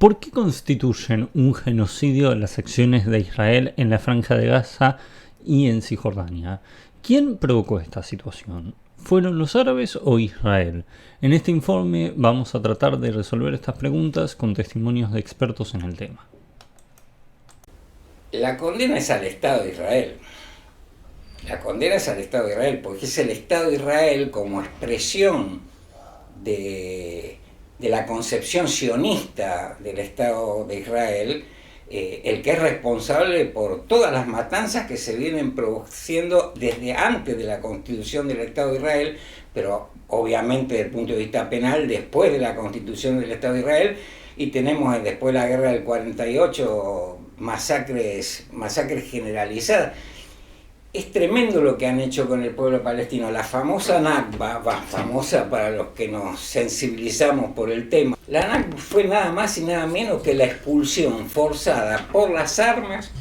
¿Por qué constituyen un genocidio las acciones de Israel en la Franja de Gaza y en Cisjordania? ¿Quién provocó esta situación? ¿Fueron los árabes o Israel? En este informe vamos a tratar de resolver estas preguntas con testimonios de expertos en el tema. La condena es al Estado de Israel. La condena es al Estado de Israel, porque es el Estado de Israel como expresión de la concepción sionista del Estado de Israel, el que es responsable por todas las matanzas que se vienen produciendo desde antes de la constitución del Estado de Israel, pero obviamente desde el punto de vista penal después de la constitución del Estado de Israel, y tenemos después de la guerra del 48 masacres generalizadas. Es tremendo lo que han hecho con el pueblo palestino. La famosa Nakba, famosa para los que nos sensibilizamos por el tema, la Nakba fue nada más y nada menos que la expulsión forzada por las armas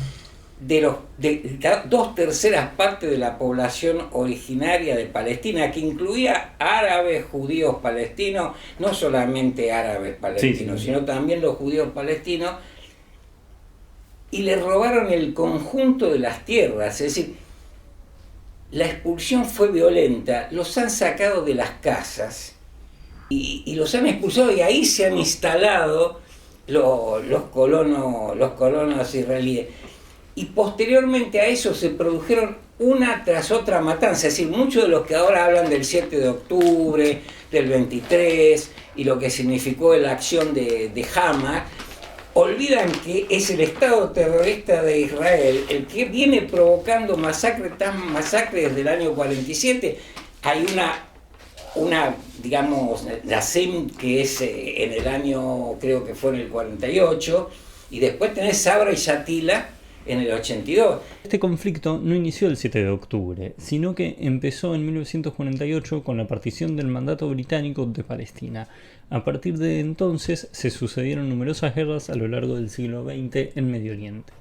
de 2/3 partes de la población originaria de Palestina, que incluía árabes, judíos palestinos, no solamente árabes palestinos, sino también los judíos palestinos, y le robaron el conjunto de las tierras. Es decir, la expulsión fue violenta, los han sacado de las casas y los han expulsado, y ahí se han instalado los colonos israelíes. Y posteriormente a eso se produjeron una tras otra matanza. Es decir, muchos de los que ahora hablan del 7 de octubre, del 23 y lo que significó la acción de Hamas, olvidan que es el Estado terrorista de Israel el que viene provocando masacres desde el año 47. Hay una digamos, la SEM, que es en el año, creo que fue en el 48, y después tenés Sabra y Shatila en el 82. Este conflicto no inició el 7 de octubre, sino que empezó en 1948 con la partición del mandato británico de Palestina. A partir de entonces se sucedieron numerosas guerras a lo largo del siglo XX en Medio Oriente.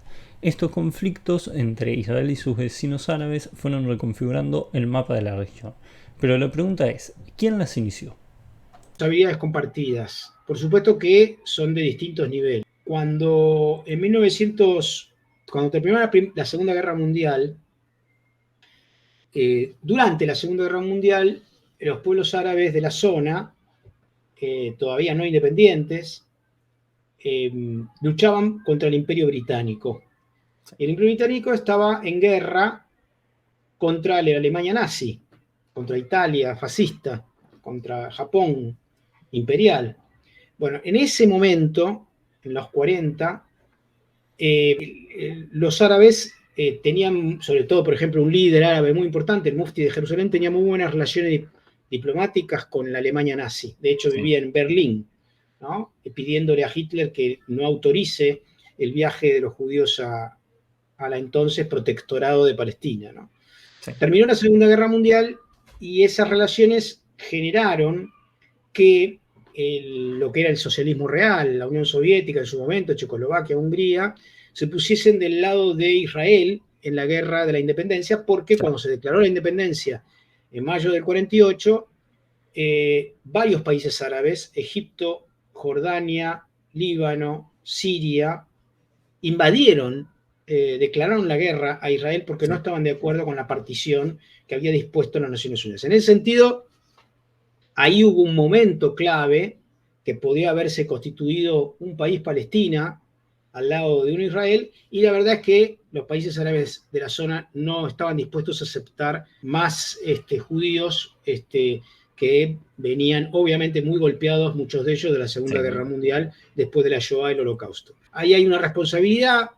Estos conflictos entre Israel y sus vecinos árabes fueron reconfigurando el mapa de la región. Pero la pregunta es, ¿quién las inició? Habilidades compartidas. Por supuesto que son de distintos niveles. Cuando terminó la Segunda Guerra Mundial, durante la Segunda Guerra Mundial, los pueblos árabes de la zona, todavía no independientes, luchaban contra el Imperio Británico. El Imperio Británico estaba en guerra contra la Alemania nazi, contra Italia fascista, contra Japón imperial. Bueno, en ese momento, en los 40, los árabes tenían, sobre todo, por ejemplo, un líder árabe muy importante, el mufti de Jerusalén, tenía muy buenas relaciones diplomáticas con la Alemania nazi. De hecho, vivía en Berlín, ¿no? Pidiéndole a Hitler que no autorice el viaje de los judíos a la entonces protectorado de Palestina, ¿no? Sí. Terminó la Segunda Guerra Mundial y esas relaciones generaron que lo que era el socialismo real, la Unión Soviética en su momento, Checoslovaquia, Hungría, se pusiesen del lado de Israel en la guerra de la independencia, porque cuando se declaró la independencia en mayo del 48, varios países árabes, Egipto, Jordania, Líbano, Siria, invadieron, declararon la guerra a Israel porque no estaban de acuerdo con la partición que había dispuesto las Naciones Unidas. En ese sentido, ahí hubo un momento clave que podía haberse constituido un país Palestina al lado de un Israel, y la verdad es que los países árabes de la zona no estaban dispuestos a aceptar más judíos que venían obviamente muy golpeados, muchos de ellos, de la Segunda Guerra Mundial, después de la Shoah y el Holocausto. Ahí hay una responsabilidad,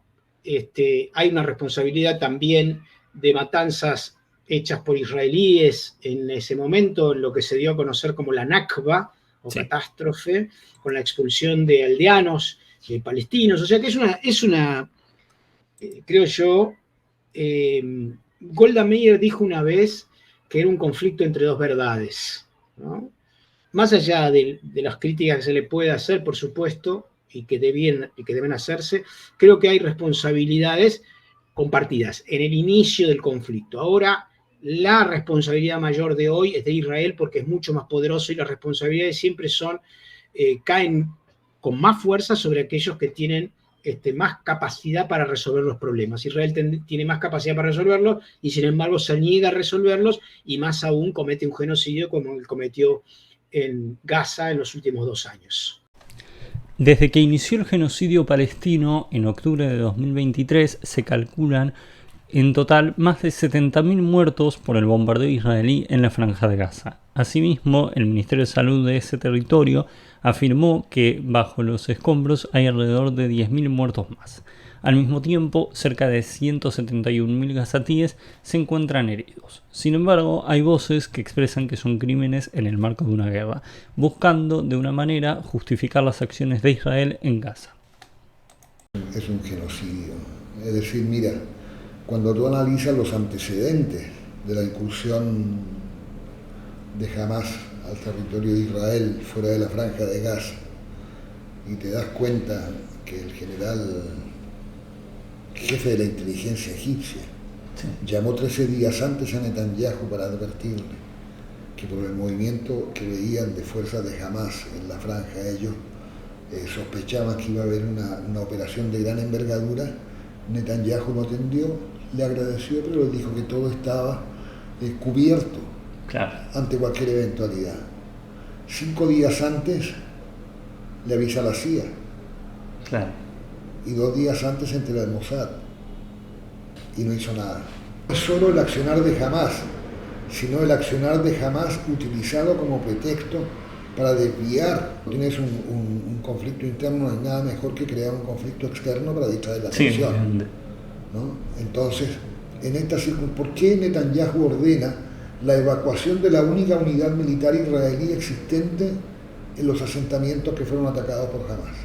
hay una responsabilidad también de matanzas hechas por israelíes en ese momento, lo que se dio a conocer como la Nakba, o catástrofe, con la expulsión de aldeanos palestinos. O sea que es una creo yo, Golda Meir dijo una vez que era un conflicto entre dos verdades, ¿no? Más allá de las críticas que se le puede hacer, por supuesto, y que deben hacerse, creo que hay responsabilidades compartidas en el inicio del conflicto. Ahora, la responsabilidad mayor de hoy es de Israel porque es mucho más poderoso, y las responsabilidades siempre caen con más fuerza sobre aquellos que tienen más capacidad para resolver los problemas. Israel tiene más capacidad para resolverlos y sin embargo se niega a resolverlos y más aún comete un genocidio como el cometió en Gaza en los últimos 2 años. Desde que inició el genocidio palestino en octubre de 2023 se calculan en total más de 70.000 muertos por el bombardeo israelí en la Franja de Gaza. Asimismo, el Ministerio de Salud de ese territorio afirmó que bajo los escombros hay alrededor de 10.000 muertos más. Al mismo tiempo, cerca de 171.000 gazatíes se encuentran heridos. Sin embargo, hay voces que expresan que son crímenes en el marco de una guerra, buscando de una manera justificar las acciones de Israel en Gaza. Es un genocidio. Es decir, mira, cuando tú analizas los antecedentes de la incursión de Hamas al territorio de Israel fuera de la Franja de Gaza y te das cuenta que el general jefe de la inteligencia egipcia llamó 13 días antes a Netanyahu para advertirle que por el movimiento que veían de fuerzas de Hamas en la franja ellos sospechaban que iba a haber una operación de gran envergadura. Netanyahu no atendió, le agradeció, pero le dijo que todo estaba cubierto ante cualquier eventualidad. 5 días antes le avisa a la CIA. Y 2 días antes se entera el Mossad. Y no hizo nada. No es solo el accionar de Hamas, sino el accionar de Hamas utilizado como pretexto para desviar. Tienes un conflicto interno, no hay nada mejor que crear un conflicto externo para distraer la atención. ¿No? Entonces, en esta circunstancia, ¿por qué Netanyahu ordena la evacuación de la única unidad militar israelí existente en los asentamientos que fueron atacados por Hamas?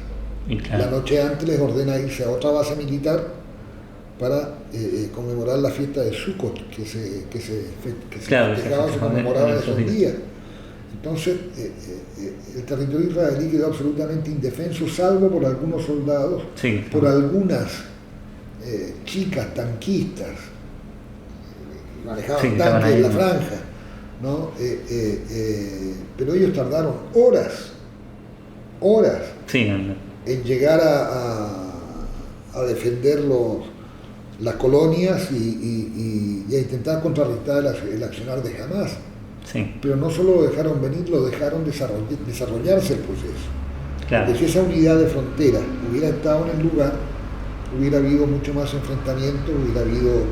La noche antes les ordena irse a otra base militar para conmemorar la fiesta de Sukkot, que se festejaba, se conmemoraba en esos días. Entonces, el territorio israelí quedó absolutamente indefenso, salvo por algunos soldados, por algunas chicas tanquistas, manejaban tanques en la franja, ¿no? Pero ellos tardaron horas en llegar a defender las colonias y a intentar contrarrestar el accionar de Hamas. Pero no solo lo dejaron venir, lo dejaron desarrollarse el proceso. Porque si esa unidad de frontera hubiera estado en el lugar, hubiera habido mucho más enfrentamiento, hubiera habido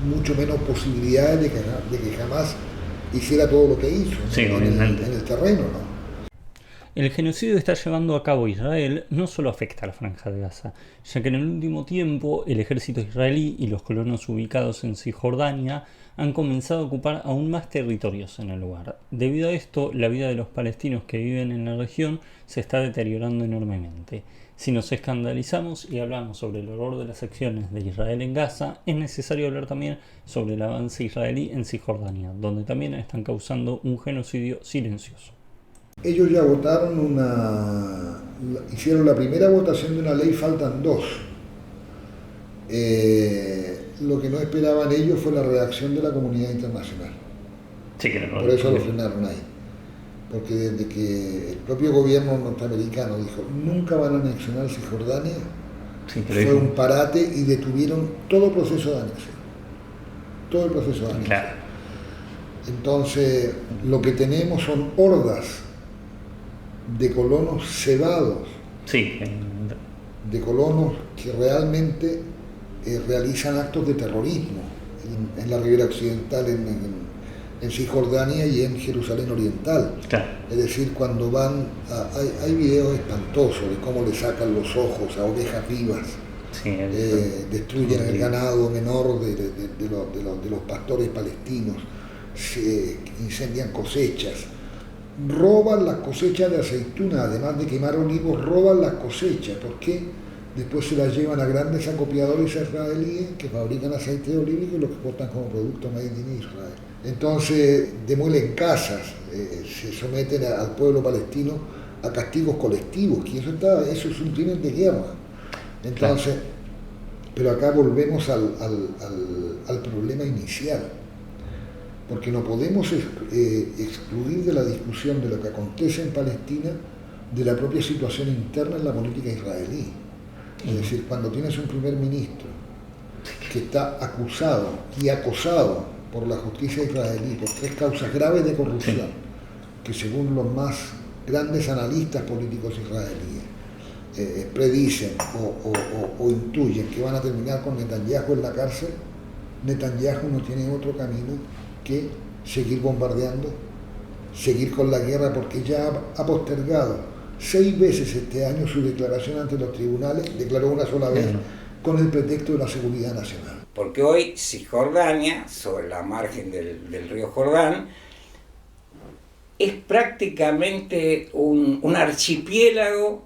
mucho menos posibilidades de que Hamas hiciera todo lo que hizo en el terreno, ¿no? El genocidio que está llevando a cabo Israel no solo afecta a la Franja de Gaza, ya que en el último tiempo el ejército israelí y los colonos ubicados en Cisjordania han comenzado a ocupar aún más territorios en el lugar. Debido a esto, la vida de los palestinos que viven en la región se está deteriorando enormemente. Si nos escandalizamos y hablamos sobre el horror de las acciones de Israel en Gaza, es necesario hablar también sobre el avance israelí en Cisjordania, donde también están causando un genocidio silencioso. Ellos ya votaron hicieron la primera votación de una ley, faltan 2. Lo que no esperaban ellos fue la reacción de la comunidad internacional. Por eso lo frenaron ahí. Porque desde que el propio gobierno norteamericano dijo nunca van a anexionar Cisjordania, fue un parate y detuvieron todo proceso de anexión. Todo el proceso de anexión. Entonces, lo que tenemos son hordas de colonos cebados, de colonos que realmente realizan actos de terrorismo en la ribera occidental, en Cisjordania y en Jerusalén Oriental. Es decir, cuando van, hay videos espantosos de cómo le sacan los ojos a ovejas vivas, destruyen el ganado menor de los pastores palestinos, se incendian cosechas, roban las cosechas de aceituna, además de quemar olivos, roban las cosechas. ¿Por qué? Después se las llevan a grandes acopiadores israelíes que fabrican aceite de oliva y que lo exportan como producto made in Israel. Entonces demuelen casas, se someten al pueblo palestino a castigos colectivos, y eso es un crimen de guerra. Entonces, pero acá volvemos al problema inicial, porque no podemos excluir de la discusión de lo que acontece en Palestina de la propia situación interna en la política israelí. Es decir, cuando tienes un primer ministro que está acusado y acosado por la justicia israelí por 3 causas graves de corrupción, que según los más grandes analistas políticos israelíes predicen o intuyen que van a terminar con Netanyahu en la cárcel, Netanyahu no tiene otro camino que seguir bombardeando, seguir con la guerra, porque ya ha postergado 6 veces este año su declaración ante los tribunales, declaró una sola vez con el pretexto de la seguridad nacional. Porque hoy Cisjordania, sobre la margen del río Jordán, es prácticamente un archipiélago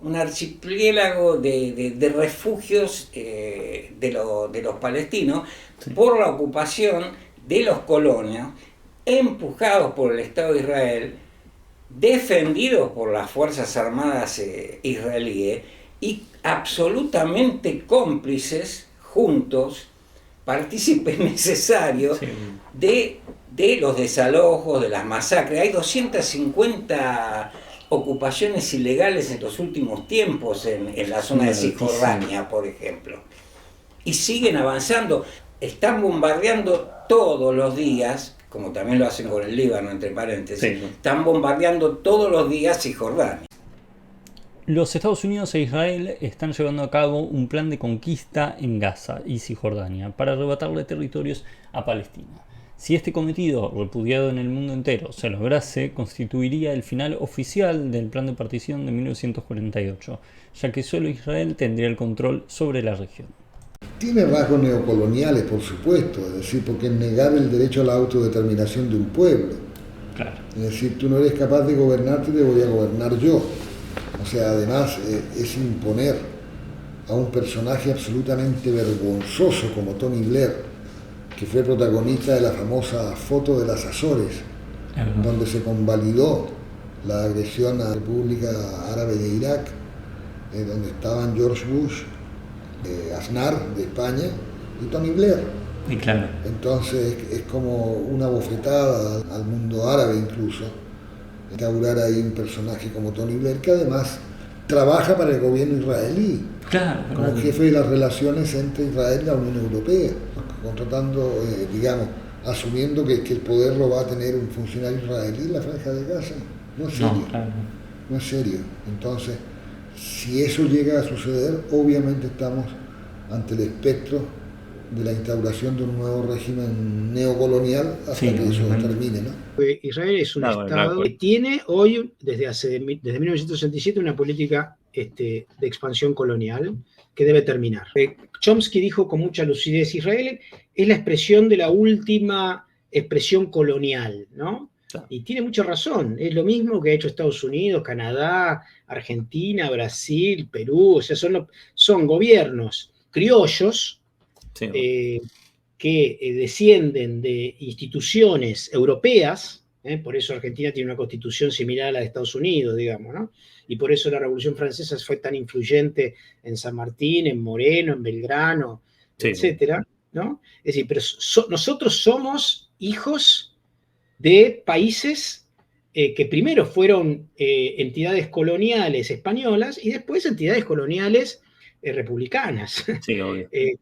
de refugios de los palestinos, sí, por la ocupación de los colonios, empujados por el Estado de Israel, defendidos por las Fuerzas Armadas israelíes y absolutamente cómplices, juntos, partícipes necesarios, sí, de los desalojos, de las masacres. Hay 250 ocupaciones ilegales en los últimos tiempos en la zona de Cisjordania, por ejemplo. Y siguen avanzando. Están bombardeando todos los días, como también lo hacen con el Líbano, entre paréntesis, sí, están bombardeando todos los días Cisjordania. Los Estados Unidos e Israel están llevando a cabo un plan de conquista en Gaza y Cisjordania para arrebatarle territorios a Palestina. Si este cometido, repudiado en el mundo entero, se lograse, constituiría el final oficial del plan de partición de 1948, ya que solo Israel tendría el control sobre la región. Tiene rasgos neocoloniales, por supuesto, es decir, porque es negar el derecho a la autodeterminación de un pueblo. Claro. Es decir, tú no eres capaz de gobernarte, te voy a gobernar yo. O sea, además es imponer a un personaje absolutamente vergonzoso como Tony Blair, que fue protagonista de la famosa foto de las Azores, donde se convalidó la agresión a la República Árabe de Irak, donde estaban George Bush, Aznar de España y Tony Blair. Y claro. Entonces es como una bofetada al mundo árabe incluso, instaurar ahí un personaje como Tony Blair, que además trabaja para el gobierno israelí, claro, como jefe de las relaciones entre Israel y la Unión Europea, contratando, asumiendo que el poder lo va a tener un funcionario israelí en la Franja de Gaza. No es serio. No, claro. No es serio. Entonces, si eso llega a suceder, obviamente estamos ante el espectro de la instauración de un nuevo régimen neocolonial hasta que eso termine, ¿no? Israel es un Estado que tiene hoy, desde 1967, una política de expansión colonial que debe terminar. Chomsky dijo con mucha lucidez, Israel es la expresión de la última expresión colonial, ¿no? Y tiene mucha razón, es lo mismo que ha hecho Estados Unidos, Canadá, Argentina, Brasil, Perú, o sea, son gobiernos criollos, sí, que descienden de instituciones europeas, por eso Argentina tiene una constitución similar a la de Estados Unidos, digamos, ¿no? Y por eso la Revolución Francesa fue tan influyente en San Martín, en Moreno, en Belgrano, sí, etcétera, ¿no? Es decir, pero nosotros somos hijos de países que primero fueron entidades coloniales españolas y después entidades coloniales republicanas, sí,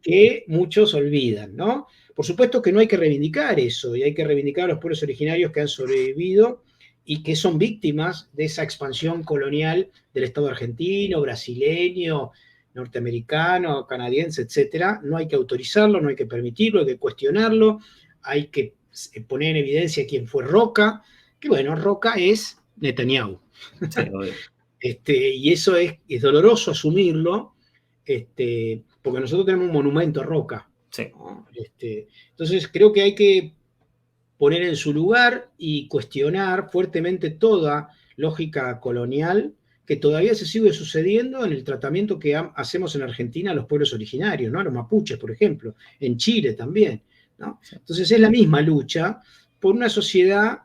que muchos olvidan, ¿no? Por supuesto que no hay que reivindicar eso, y hay que reivindicar a los pueblos originarios que han sobrevivido y que son víctimas de esa expansión colonial del Estado argentino, brasileño, norteamericano, canadiense, etcétera. No hay que autorizarlo, no hay que permitirlo, hay que cuestionarlo, hay que poner en evidencia quién fue Roca, que bueno, Roca es Netanyahu. Sí, y eso es doloroso asumirlo, porque nosotros tenemos un monumento a Roca. Sí. ¿No? Entonces creo que hay que poner en su lugar y cuestionar fuertemente toda lógica colonial que todavía se sigue sucediendo en el tratamiento que hacemos en Argentina a los pueblos originarios, ¿no? A los mapuches, por ejemplo, en Chile también, ¿no? Entonces es la misma lucha por una sociedad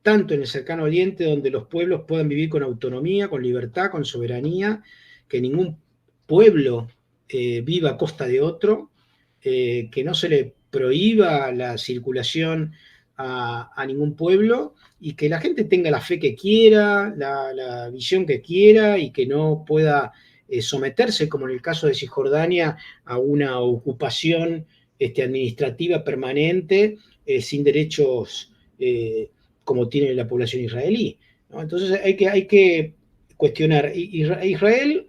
tanto en el cercano oriente, donde los pueblos puedan vivir con autonomía, con libertad, con soberanía, que ningún pueblo viva a costa de otro, que no se le prohíba la circulación a ningún pueblo, y que la gente tenga la fe que quiera, la visión que quiera, y que no pueda someterse, como en el caso de Cisjordania, a una ocupación administrativa permanente, sin derechos como tiene la población israelí, ¿no? Entonces hay que cuestionar. Israel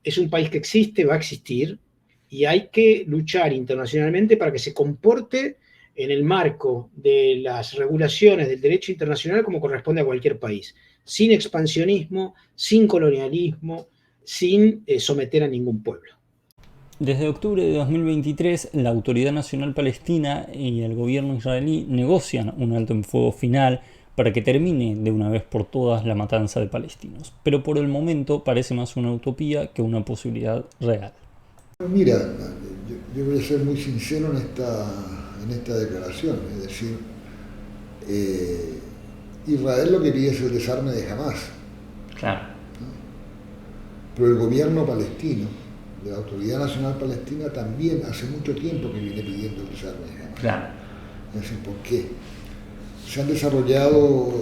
es un país que existe, va a existir, y hay que luchar internacionalmente para que se comporte en el marco de las regulaciones del derecho internacional como corresponde a cualquier país, sin expansionismo, sin colonialismo, sin someter a ningún pueblo. Desde octubre de 2023, la Autoridad Nacional Palestina y el gobierno israelí negocian un alto el fuego final para que termine de una vez por todas la matanza de palestinos. Pero por el momento parece más una utopía que una posibilidad real. Mira, yo voy a ser muy sincero en esta declaración, es decir, Israel lo que pide es el desarme de Hamás. Claro. ¿No? Pero el gobierno palestino, de la Autoridad Nacional Palestina, también hace mucho tiempo que viene pidiendo el desarme de Hamás. Claro. Es decir, ¿por qué? Se han desarrollado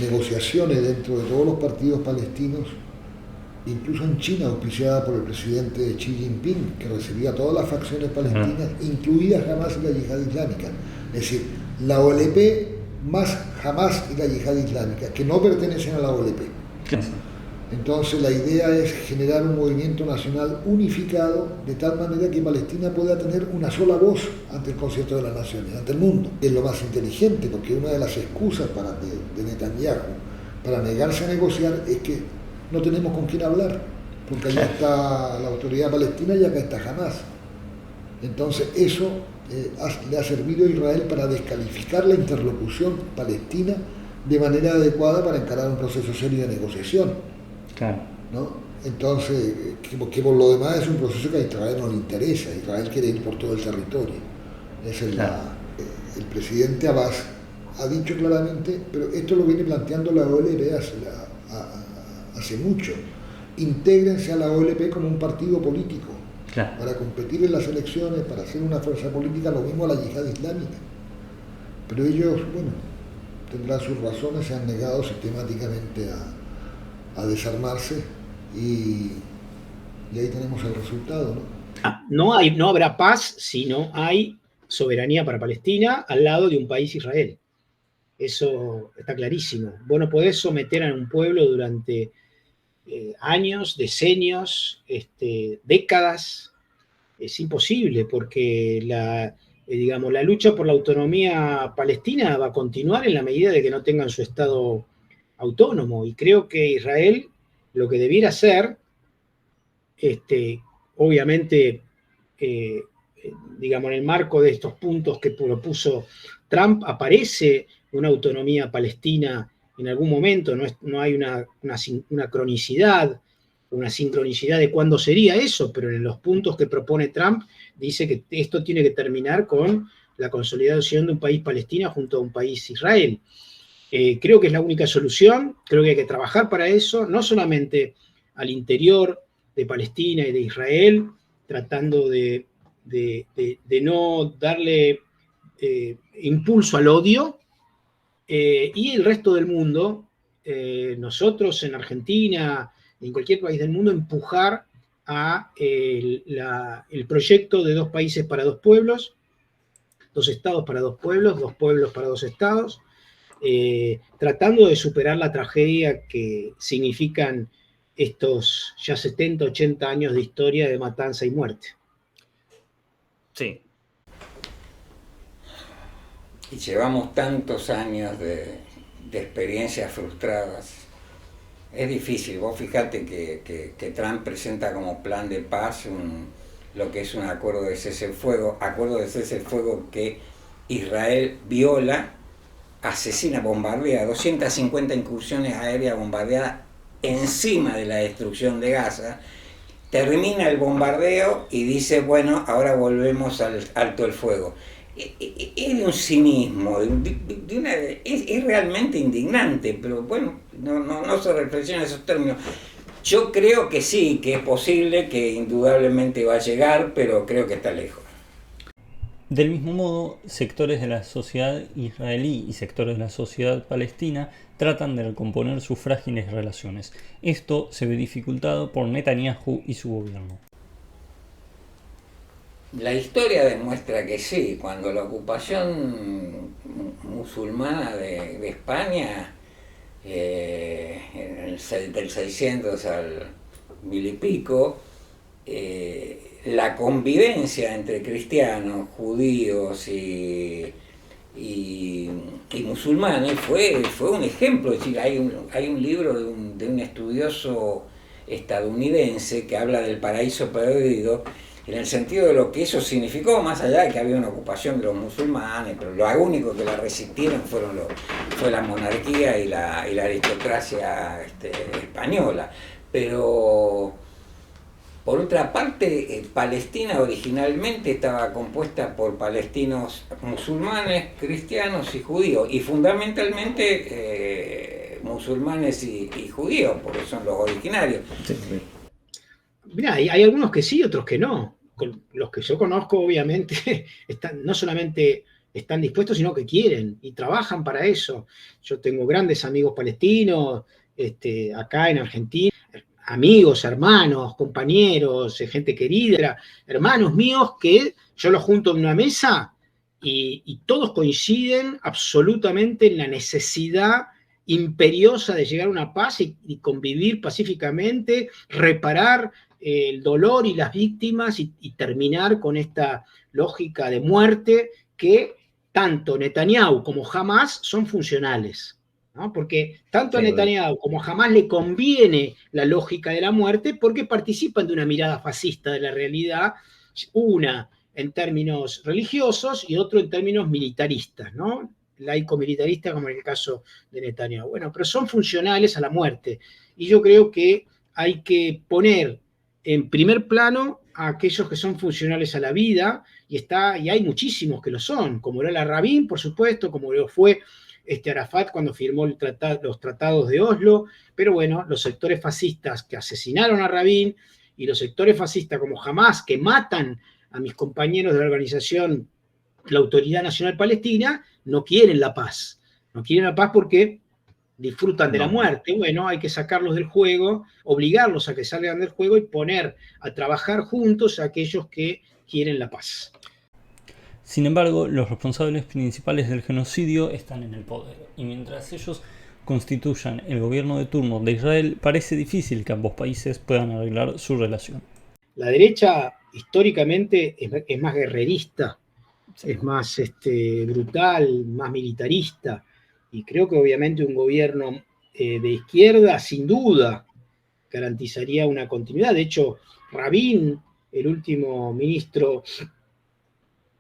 negociaciones dentro de todos los partidos palestinos, incluso en China, auspiciada por el presidente Xi Jinping, que recibía a todas las facciones palestinas, incluidas Hamás y la Yihad Islámica. Es decir, la OLP más Hamás y la Yihad Islámica, que no pertenecen a la OLP. Entonces la idea es generar un movimiento nacional unificado, de tal manera que Palestina pueda tener una sola voz ante el concierto de las naciones, ante el mundo. Es lo más inteligente, porque una de las excusas de Netanyahu para negarse a negociar es que no tenemos con quién hablar, porque allá está la autoridad palestina y acá está Hamás. Entonces eso le ha servido a Israel para descalificar la interlocución palestina de manera adecuada para encarar un proceso serio de negociación. Claro. ¿No? Entonces, que por lo demás es un proceso que a Israel no le interesa. Israel quiere ir por todo el territorio. El presidente Abbas ha dicho claramente, pero esto lo viene planteando la OLP hace mucho. Intégrense a la OLP como un partido político, claro, para competir en las elecciones, para ser una fuerza política, lo mismo a la Yihad Islámica. Pero ellos, bueno, tendrán sus razones, se han negado sistemáticamente a desarmarse y ahí tenemos el resultado, ¿no? No habrá paz si no hay soberanía para Palestina al lado de un país, Israel. Eso está clarísimo. Vos no podés someter a un pueblo durante años, decenios, décadas. Es imposible, porque la lucha por la autonomía palestina va a continuar en la medida de que no tengan su Estado autónomo. Y creo que Israel lo que debiera hacer, obviamente, en el marco de estos puntos que propuso Trump, aparece una autonomía palestina en algún momento, no hay una cronicidad, una sincronicidad de cuándo sería eso, pero en los puntos que propone Trump dice que esto tiene que terminar con la consolidación de un país Palestina junto a un país Israel. Creo que es la única solución, creo que hay que trabajar para eso, no solamente al interior de Palestina y de Israel, tratando de no darle impulso al odio, y el resto del mundo, nosotros en Argentina, en cualquier país del mundo, empujar a el proyecto de 2 países para 2 pueblos, 2 estados para 2 pueblos, 2 pueblos para 2 estados, tratando de superar la tragedia que significan estos ya 70, 80 años de historia de matanza y muerte. Sí. Y llevamos tantos años de experiencias frustradas. Es difícil. Vos fijate que Trump presenta como plan de paz lo que es un acuerdo de cese el fuego que Israel viola, asesina, bombardea, 250 incursiones aéreas bombardeadas encima de la destrucción de Gaza. Termina el bombardeo y dice, bueno, ahora volvemos al alto el fuego. Es de un cinismo, es realmente indignante, pero bueno, no se reflexiona en esos términos. Yo creo que sí, que es posible, que indudablemente va a llegar, pero creo que está lejos. Del mismo modo, sectores de la sociedad israelí y sectores de la sociedad palestina tratan de recomponer sus frágiles relaciones. Esto se ve dificultado por Netanyahu y su gobierno. La historia demuestra que sí, cuando la ocupación musulmana de España, del 600 al 1000 y pico, la convivencia entre cristianos, judíos y musulmanes fue un ejemplo. Es decir, hay un libro de un estudioso estadounidense que habla del paraíso perdido, en el sentido de lo que eso significó, más allá de que había una ocupación de los musulmanes, pero lo único que la resistieron fue la monarquía y la aristocracia española. Pero por otra parte, Palestina originalmente estaba compuesta por palestinos musulmanes, cristianos y judíos, y fundamentalmente musulmanes y judíos, porque son los originarios. Sí. Mirá, hay algunos que sí, otros que no. Los que yo conozco, obviamente, no solamente están dispuestos, sino que quieren y trabajan para eso. Yo tengo grandes amigos palestinos acá en Argentina, amigos, hermanos, compañeros, gente querida, hermanos míos que yo los junto en una mesa y todos coinciden absolutamente en la necesidad imperiosa de llegar a una paz y convivir pacíficamente, reparar el dolor y las víctimas y terminar con esta lógica de muerte que tanto Netanyahu como Hamás son funcionales, ¿no? Porque tanto a Netanyahu como a Hamás le conviene la lógica de la muerte porque participan de una mirada fascista de la realidad, una en términos religiosos y otro en términos militaristas, ¿no? Laico-militarista como en el caso de Netanyahu. Bueno, pero son funcionales a la muerte y yo creo que hay que poner en primer plano a aquellos que son funcionales a la vida, y hay muchísimos que lo son, como era la Rabin, por supuesto, como lo fue Arafat cuando firmó los tratados de Oslo, pero bueno, los sectores fascistas que asesinaron a Rabin y los sectores fascistas como Hamás, que matan a mis compañeros de la organización, la Autoridad Nacional Palestina, no quieren la paz. No quieren la paz porque disfrutan de la muerte. Bueno, hay que sacarlos del juego, obligarlos a que salgan del juego y poner a trabajar juntos a aquellos que quieren la paz. Sin embargo, los responsables principales del genocidio están en el poder, y mientras ellos constituyan el gobierno de turno de Israel, parece difícil que ambos países puedan arreglar su relación. La derecha históricamente es más guerrerista, sí, es más brutal, más militarista, y creo que obviamente un gobierno de izquierda sin duda garantizaría una continuidad. De hecho, Rabin, el último ministro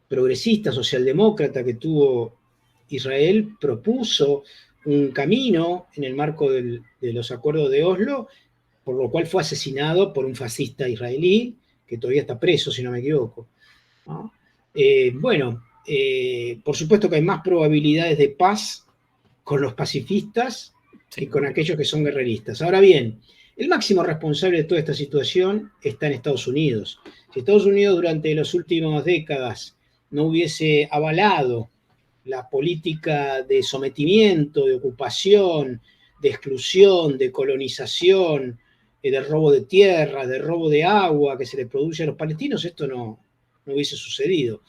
progresista, socialdemócrata que tuvo Israel, propuso un camino en el marco de los acuerdos de Oslo, por lo cual fue asesinado por un fascista israelí, que todavía está preso, si no me equivoco, ¿no? Por supuesto que hay más probabilidades de paz con los pacifistas que con aquellos que son guerreristas. Ahora bien, el máximo responsable de toda esta situación está en Estados Unidos. Si Estados Unidos durante las últimas décadas no hubiese avalado la política de sometimiento, de ocupación, de exclusión, de colonización, de robo de tierra, de robo de agua que se le produce a los palestinos, esto no hubiese sucedido.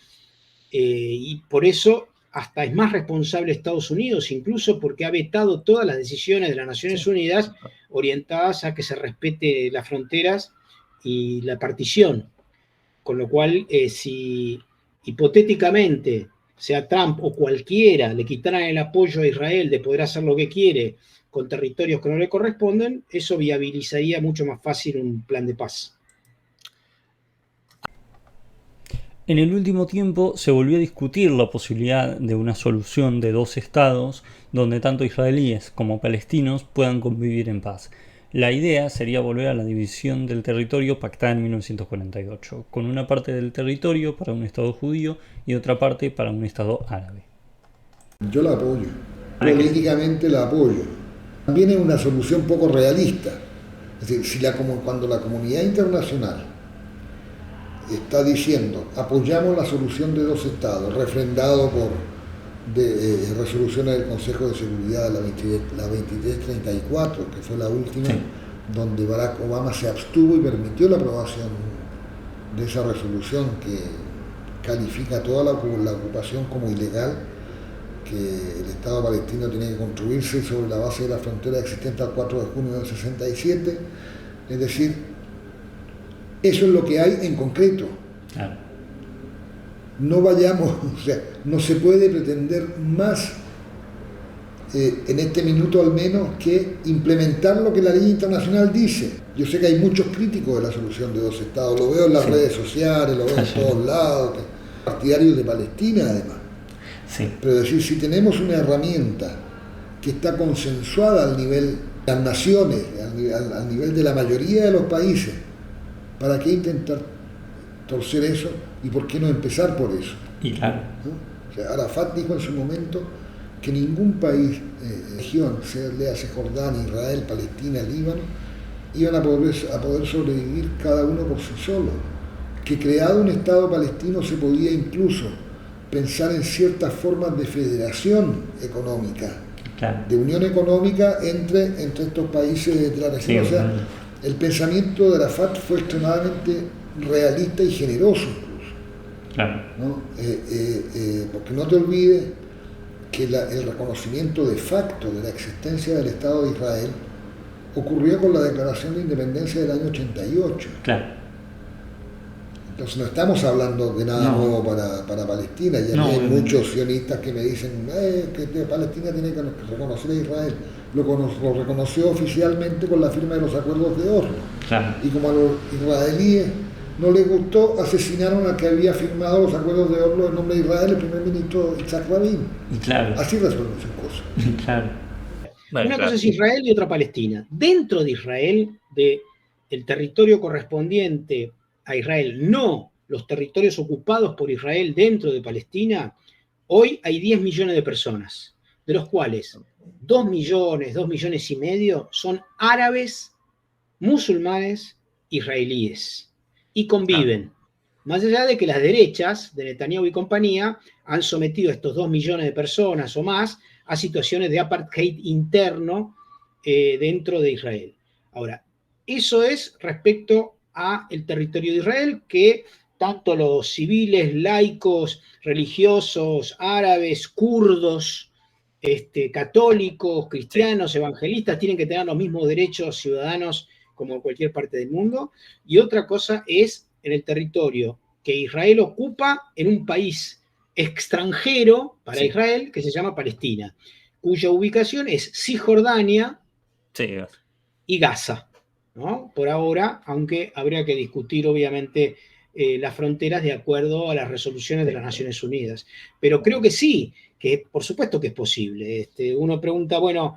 Y por eso hasta es más responsable Estados Unidos, incluso porque ha vetado todas las decisiones de las Naciones Unidas orientadas a que se respete las fronteras y la partición. Con lo cual, si hipotéticamente sea Trump o cualquiera le quitaran el apoyo a Israel de poder hacer lo que quiere con territorios que no le corresponden, eso viabilizaría mucho más fácil un plan de paz. En el último tiempo se volvió a discutir la posibilidad de una solución de dos estados donde tanto israelíes como palestinos puedan convivir en paz. La idea sería volver a la división del territorio pactada en 1948, con una parte del territorio para un estado judío y otra parte para un estado árabe. Yo la apoyo, políticamente la apoyo. También es una solución poco realista. Es decir, cuando la comunidad internacional está diciendo apoyamos la solución de dos estados, refrendado por resoluciones del Consejo de Seguridad, la 2334, que fue la última, sí, donde Barack Obama se abstuvo y permitió la aprobación de esa resolución que califica toda la ocupación como ilegal, que el Estado palestino tiene que construirse sobre la base de la frontera existente al 4 de junio del 67, es decir, eso es lo que hay en concreto. Claro. No vayamos, o sea, no se puede pretender más en este minuto al menos que implementar lo que la ley internacional dice. Yo sé que hay muchos críticos de la solución de dos estados, lo veo en las redes sociales, lo veo en todos lados, partidarios de Palestina además. Sí. Pero decir, si tenemos una herramienta que está consensuada al nivel de las naciones, al nivel de la mayoría de los países, ¿para qué intentar torcer eso? ¿Y por qué no empezar por eso? Y claro. ¿No? O sea, Arafat dijo en su momento que ningún país, región, léase Jordania, Israel, Palestina, Líbano, iban a poder sobrevivir cada uno por sí solo. Que creado un Estado palestino se podía incluso pensar en ciertas formas de federación económica, claro, de unión económica entre estos países de la región. Sí, o sea, el pensamiento de Arafat fue extremadamente realista y generoso incluso. Claro. ¿No? Porque no te olvides que el reconocimiento de facto de la existencia del Estado de Israel ocurrió con la Declaración de Independencia del año 88. Claro. Entonces no estamos hablando de nada nuevo para Palestina. Ya hay muchos sionistas que me dicen que Palestina tiene que reconocer a Israel. Lo reconoció oficialmente con la firma de los acuerdos de Oslo. Claro. Y como a los israelíes no les gustó, asesinaron al que había firmado los acuerdos de Oslo en nombre de Israel, el primer ministro Yitzhak Rabin. Y claro. Así resuelven sus cosas. Claro. Bueno, una cosa es Israel y otra Palestina. Dentro de Israel, del territorio correspondiente a Israel, no los territorios ocupados por Israel dentro de Palestina, hoy hay 10 millones de personas, de los cuales 2 millones y medio son árabes, musulmanes, israelíes, y conviven. Más allá de que las derechas de Netanyahu y compañía han sometido a estos 2 millones de personas o más a situaciones de apartheid interno dentro de Israel. Ahora, eso es respecto a el territorio de Israel, que tanto los civiles, laicos, religiosos, árabes, kurdos, católicos, cristianos, evangelistas, tienen que tener los mismos derechos ciudadanos como en cualquier parte del mundo. Y otra cosa es en el territorio que Israel ocupa en un país extranjero para Israel que se llama Palestina, cuya ubicación es Cisjordania y Gaza, ¿no? Por ahora, aunque habría que discutir obviamente las fronteras de acuerdo a las resoluciones de las Naciones Unidas. Pero creo que sí, que por supuesto que es posible. Uno pregunta, bueno,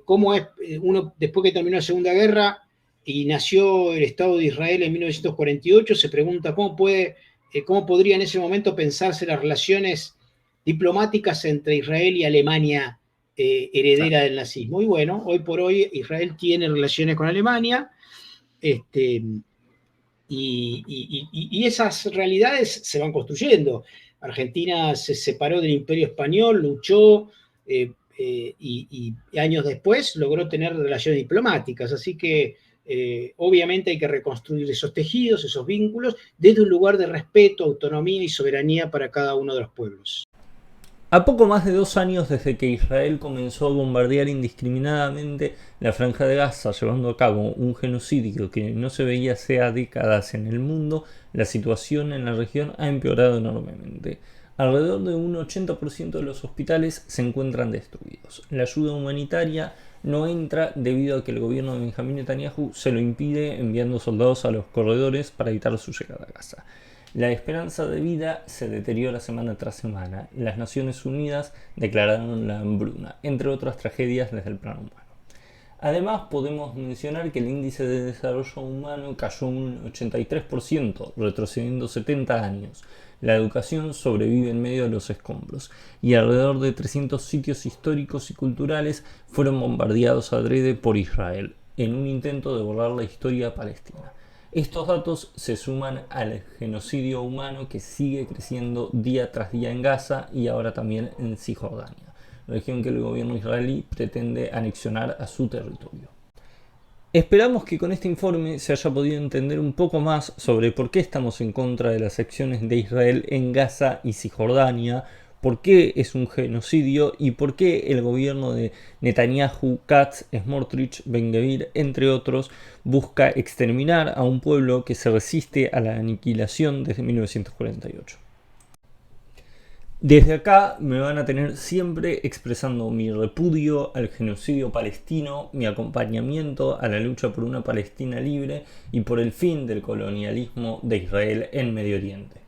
¿cómo es? Uno, después que terminó la Segunda Guerra y nació el Estado de Israel en 1948, se pregunta cómo podría en ese momento pensarse las relaciones diplomáticas entre Israel y Alemania heredera del nazismo. Y bueno, hoy por hoy Israel tiene relaciones con Alemania, y esas realidades se van construyendo. Argentina se separó del Imperio Español, luchó, y años después logró tener relaciones diplomáticas. Así que obviamente hay que reconstruir esos tejidos, esos vínculos, desde un lugar de respeto, autonomía y soberanía para cada uno de los pueblos. A poco más de 2 años desde que Israel comenzó a bombardear indiscriminadamente la Franja de Gaza, llevando a cabo un genocidio que no se veía hacía décadas en el mundo, la situación en la región ha empeorado enormemente. Alrededor de un 80% de los hospitales se encuentran destruidos. La ayuda humanitaria no entra debido a que el gobierno de Benjamín Netanyahu se lo impide enviando soldados a los corredores para evitar su llegada a Gaza. La esperanza de vida se deteriora semana tras semana. Las Naciones Unidas declararon la hambruna, entre otras tragedias desde el plano humano. Además, podemos mencionar que el índice de desarrollo humano cayó un 83%, retrocediendo 70 años. La educación sobrevive en medio de los escombros, y alrededor de 300 sitios históricos y culturales fueron bombardeados adrede por Israel, en un intento de borrar la historia palestina. Estos datos se suman al genocidio humano que sigue creciendo día tras día en Gaza y ahora también en Cisjordania, región que el gobierno israelí pretende anexionar a su territorio. Esperamos que con este informe se haya podido entender un poco más sobre por qué estamos en contra de las acciones de Israel en Gaza y Cisjordania, por qué es un genocidio y por qué el gobierno de Netanyahu, Katz, Smotrich, Ben-Gvir, entre otros, busca exterminar a un pueblo que se resiste a la aniquilación desde 1948. Desde acá me van a tener siempre expresando mi repudio al genocidio palestino, mi acompañamiento a la lucha por una Palestina libre y por el fin del colonialismo de Israel en Medio Oriente.